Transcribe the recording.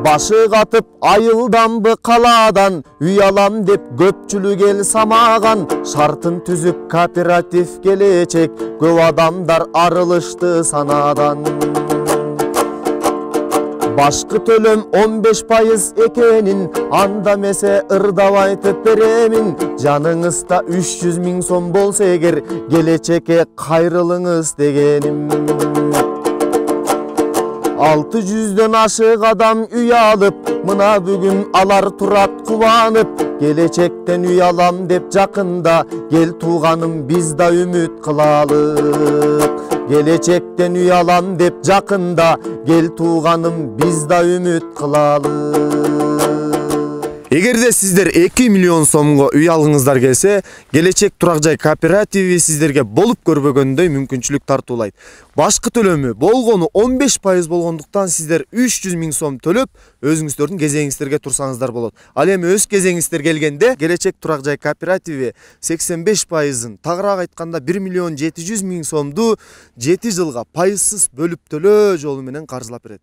Başı қатып айылданбы қаладан, үй алам деп көпчүлүк ел самаган. Шартын түзүп кооператив келечек, көп адамдар арылышты санадан. Башкы төлөм 15% экенин, анда месе ырдап айтып беремин. Жаныңызда 300 000 сом болса эгер, келечекке кайрылыңыз дегеним. 600дөн ашык адам үй алып, мына бүгүн алар турат кубанып. Келечектен үй алам деп жакында, кел тууганым биз да үмүт кылалык. Келечектен үй алам деп жакында, кел тууганым биз да үмүт кылалык. Эгерде сиздер 2 миллион сомго үй алгыңыздар келсе, Келечек турак жай кооперативи сиздерге болуп көрбөгөндөй мүмкүнчүлүк тартуулайт. Башкы төлөмү болгону 15% болгондуктан сиздер 300 000 сом төлөп, өзүңүздөрдүн кезегиңиздерге турсаңыздар болот. Ал эми өз кезегиңиздер келгенде, Келечек турак жай кооперативи 85%-ын, тагыраак айтканда 1 700 000 сомду 7 жылга пайызсыз бөлүп төлөө жолу менен каржылап берет.